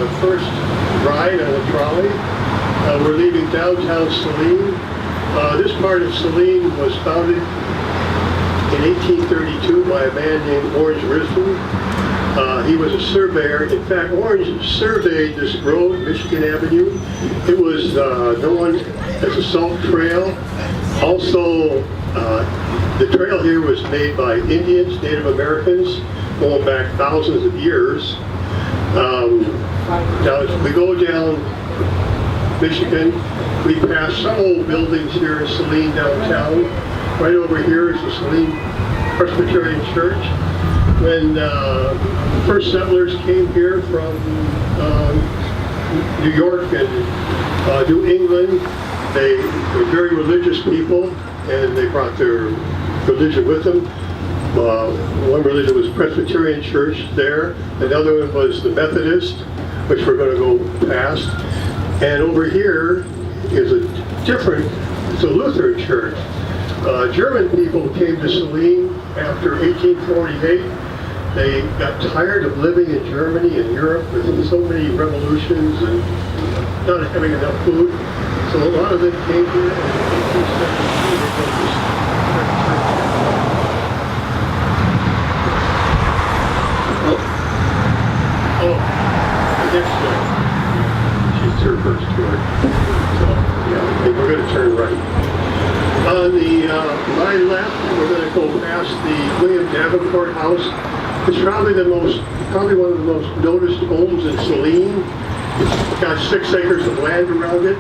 the first ride on the trolley. We're leaving downtown Saline. This part of Saline was founded in 1832 by a man named Orange Risden. He was a surveyor. In fact, Orange surveyed this road, Michigan Avenue. It was known as a salt trail. Also, the trail here was made by Indians, Native Americans, going back thousands of years. Now, as we go down Michigan, we pass some old buildings here in Saline downtown. Right over here is the Saline Presbyterian Church. When first settlers came here from New York and New England, they were very religious people, and they brought their religion with them. One religion was Presbyterian Church there. Another one was the Methodist, which we're going to go past. And over here is it's a Lutheran church. German people came to Saline after 1848. They got tired of living in Germany and Europe with so many revolutions and not having enough food. So a lot of them came here in 1872. They built this the next one. She's her first tour. So, yeah, we're going to turn right. On the my left, we're going to go past the William Davenport House. It's probably one of the most noticed homes in Saline. It's got 6 acres of land around it.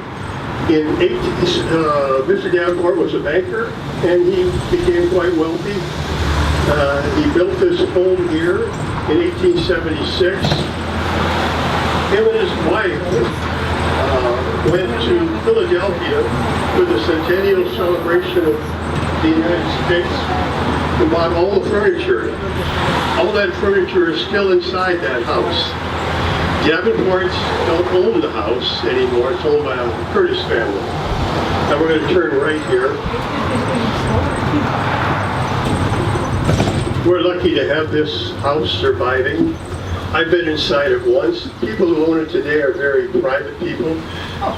Mr. Davenport was a banker, and he became quite wealthy. He built this home here in 1876. Him and his wife went to Philadelphia for the centennial celebration of the United States and bought all the furniture. All that furniture is still inside that house. Davenports don't own the house anymore. It's owned by the Curtis family. Now we're going to turn right here. We're lucky to have this house surviving. I've been inside it once. People who own it today are very private people.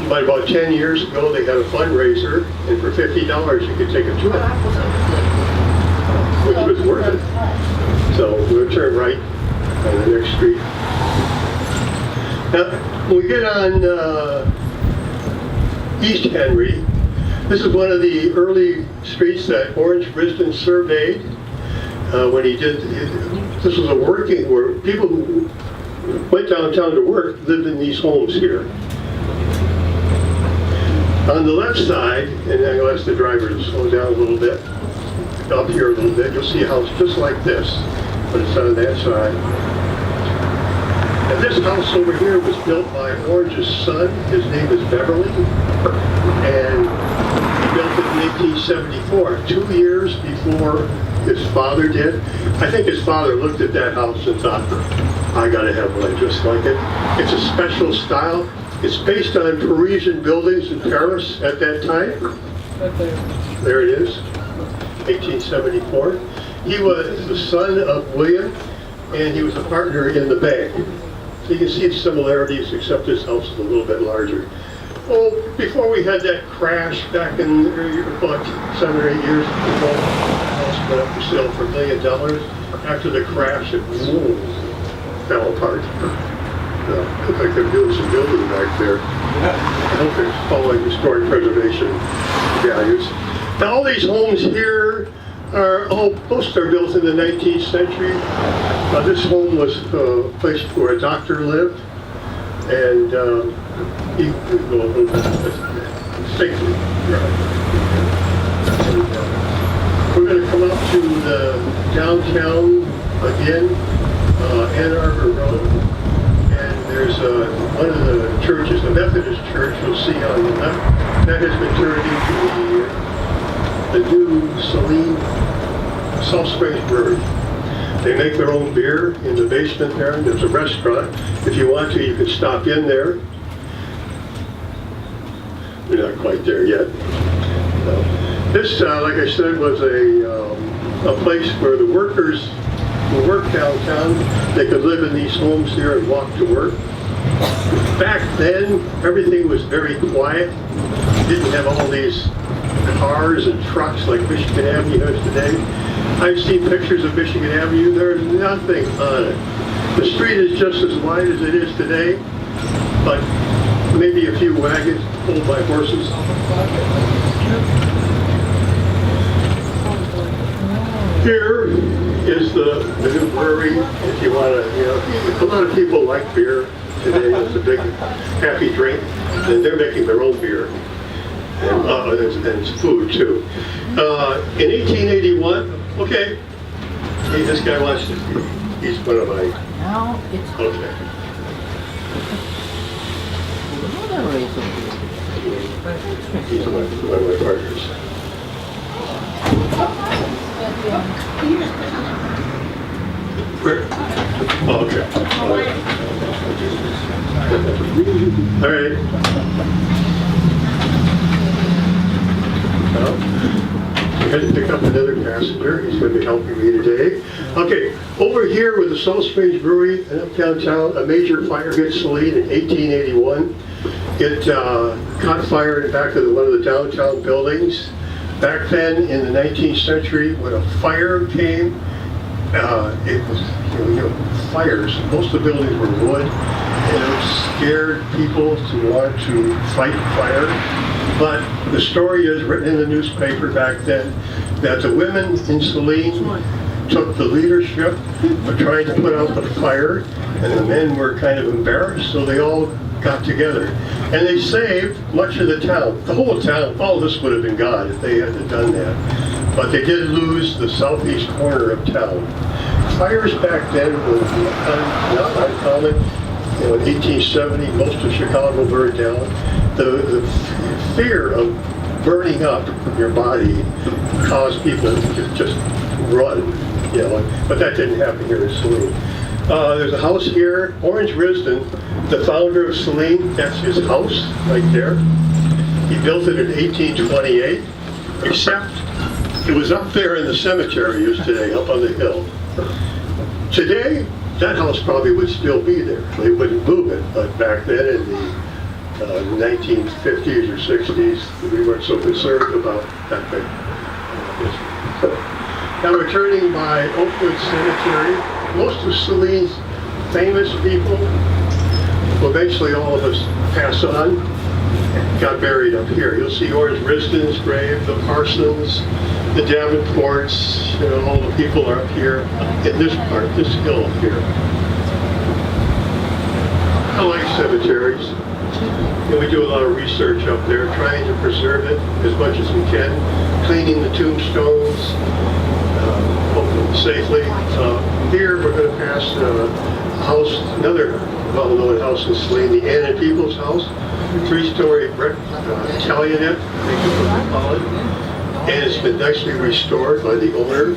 But about 10 years ago, they had a fundraiser, and for $50, you could take a tour, which was worth it. So we'll turn right on the next street. Now, when we get on East Henry, this is one of the early streets that Orange Risden surveyed when he did. This was a working where people who went downtown to work lived in these homes here. On the left side, and I'll ask the driver to slow down a little bit, up here a little bit, you'll see a house just like this, but it's on that side. And this house over here was built by Orange's son. His name is Beverly, and he built it in 1874, 2 years before his father did. I think his father looked at that house and thought, I gotta have one just like it. It's a special style. It's based on Parisian buildings in Paris at that time. There it is, 1874. He was the son of William, and he was a partner in the bank. So you can see the similarities, except this house is a little bit larger. Oh, before we had that crash back in about 7 or 8 years ago, the house went up for sale for $1 million. After the crash, it fell apart. Looks like they're doing some building back there. I hope they're following historic preservation values. Now, all these homes here most are built in the 19th century. This home was a place where a doctor lived, and he would go a little bit safely. We're going to come up to the downtown again, Ann Arbor Road, and there's one of the churches, the Methodist church you'll see on the left, that has been turned into the new Saline Salt Springs Brewery. They make their own beer in the basement there, and there's a restaurant. If you want to, you can stop in there. We're not quite there yet. This, like I said, was a place where the workers who work downtown, they could live in these homes here and walk to work. Back then, everything was very quiet. You didn't have all these cars and trucks like Michigan Avenue has today. I've seen pictures of Michigan Avenue. There's nothing on it. The street is just as wide as it is today, but maybe a few wagons pulled by horses. Here is the new brewery. If you want to, a lot of people like beer today. It's a big happy drink, and they're making their own beer. And it's food too. In 1881, okay, hey, this guy wants to, he's one of my, Now it's okay. He's one of my partners. Where? Oh, okay. All right. Well, I had to pick up another passenger. He's going to be helping me today. Okay, over here with the Salt Springs Brewery and up downtown, a major fire hit Saline in 1881. It caught fire in the back of one of the downtown buildings. Back then, in the 19th century, when a fire came, it was, fires. Most of the buildings were wood, and it scared people to want to fight fire. But the story is written in the newspaper back then that the women in Saline took the leadership of trying to put out the fire, and the men were kind of embarrassed, so they all got together. And they saved much of the town. The whole town, all this would have been gone if they hadn't done that. But they did lose the southeast corner of town. Fires back then were not uncommon. In 1870, most of Chicago burned down. The fear of burning up your body caused people to just run, but that didn't happen here in Saline. There's a house here, Orange Risden, the founder of Saline, that's his house right there. He built it in 1828, except it was up there in the cemetery used today, up on the hill. Today, that house probably would still be there. They wouldn't move it, but back then in the 1950s or 60s, we weren't so concerned about that thing. Now returning by Oakwood Cemetery, most of Saline's famous people, well, eventually all of us pass on, got buried up here. You'll see Orange Risden's grave, the Parsons, the Davenports, all the people are up here in this part, this hill up here. I like cemeteries. And we do a lot of research up there, trying to preserve it as much as we can, cleaning the tombstones, hopefully safely. Here we're going to pass a house, another well-known house in Saline, the Ann and Peoples House, 3-story brick Italianate, I think is what they call it. And it's been nicely restored by the owner.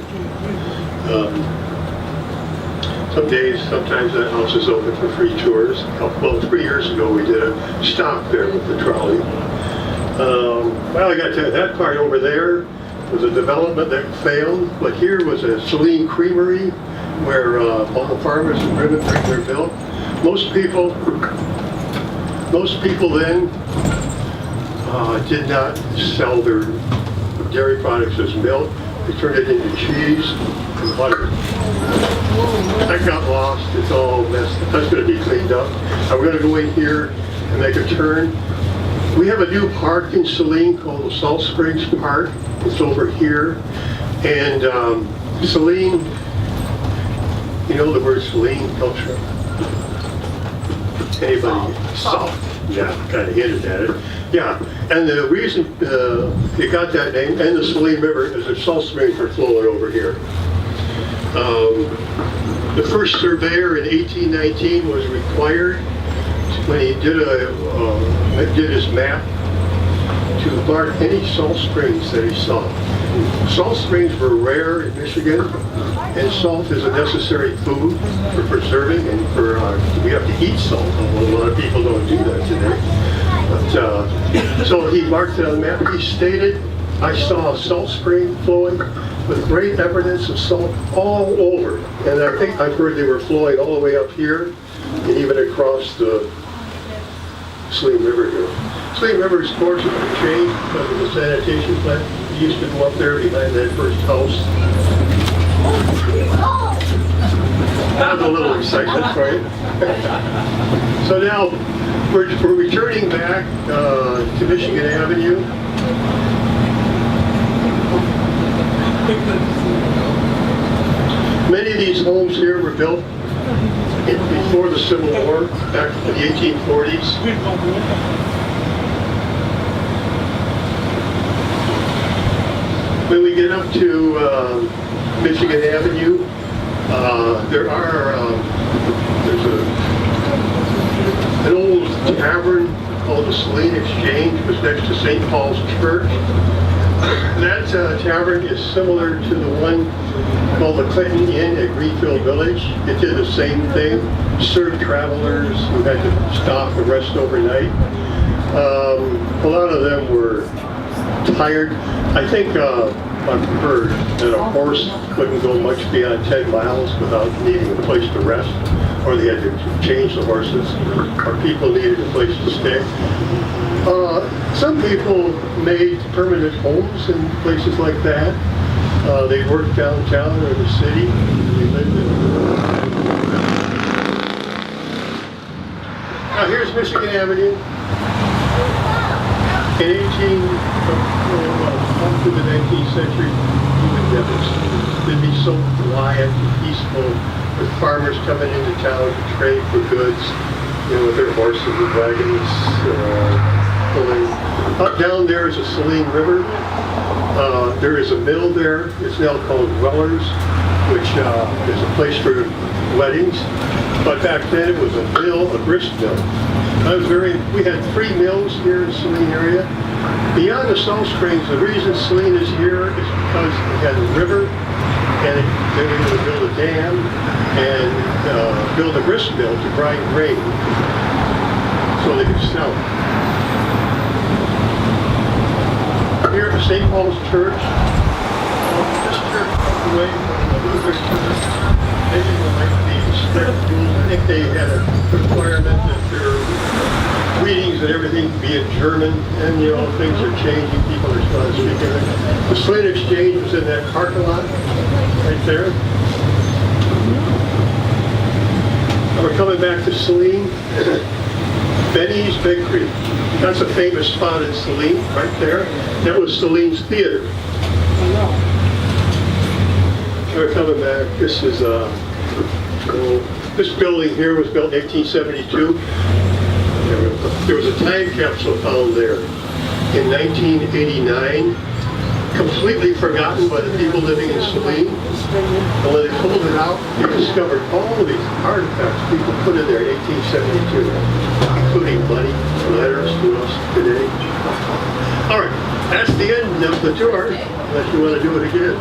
Some days, sometimes that house is open for free tours. Well, 3 years ago we did a stop there with the trolley. Well, I got to that part over there was a development that failed, but here was a Saline creamery where all the farmers and ribbon were built. Most people then did not sell their dairy products as milk. They turned it into cheese and butter. That got lost. It's all messed up. That's going to be cleaned up. I'm going to go in here and make a turn. We have a new park in Saline called the Salt Springs Park. It's over here. And Saline, you know the word Saline culture? Anybody? Salt. Yeah, kind of hinted at it. Yeah, and the reason it got that name, and the Saline River, is the salt springs were flowing over here. The first surveyor in 1819 was required, when he did his map, to mark any salt springs that he saw. Salt springs were rare in Michigan, and salt is a necessary food for preserving, and we have to eat salt, although a lot of people don't do that today. But, so he marked it on the map. He stated, I saw a salt spring flowing with great evidence of salt all over. And I think I've heard they were flowing all the way up here and even across the Saline River here. Saline River's course has been changed because of the sanitation plant. We used to go up there behind that first house. That was a little excitement for you. So now we're returning back to Michigan Avenue. Many of these homes here were built before the Civil War, back in the 1840s. When we get up to Michigan Avenue, there's an old tavern called the Saline Exchange. It was next to St. Paul's Church. That tavern is similar to the one called the Clinton Inn at Greenfield Village. It did the same thing, served travelers who had to stop and rest overnight. A lot of them were tired. I think I've heard that a horse couldn't go much beyond 10 miles without needing a place to rest, or they had to change the horses, or people needed a place to stay. Some people made permanent homes in places like that. They worked downtown or the city. They lived in. Now here's Michigan Avenue. In up to the 19th century, it'd be so quiet and peaceful with farmers coming into town to trade for goods, with their horses and wagons pulling. Up down there is a Saline River. There is a mill there. It's now called Weller's, which is a place for weddings. But back then it was a mill, a grist mill. We had 3 mills here in the Saline area. Beyond the Salt Springs, the reason Saline is here is because it had a river, and they were going to build a dam and build a grist mill to grind grain so they could sell it. Here at St. Paul's Church, this church away from the Lutheran Church, they didn't like the strict rules. I think they had a requirement that their readings and everything be in German, and things are changing. People are starting to speak English. The Saline Exchange was in that parking lot right there. And we're coming back to Saline. Benny's Bakery. That's a famous spot in Saline, right there. That was Saline's theater. We're coming back. This is this building here was built in 1872. There was a time capsule found there in 1989, completely forgotten by the people living in Saline. And when they pulled it out, they discovered all of these artifacts people put in there in 1872, including money, letters to us today. All right, that's the end of the tour, unless you want to do it again.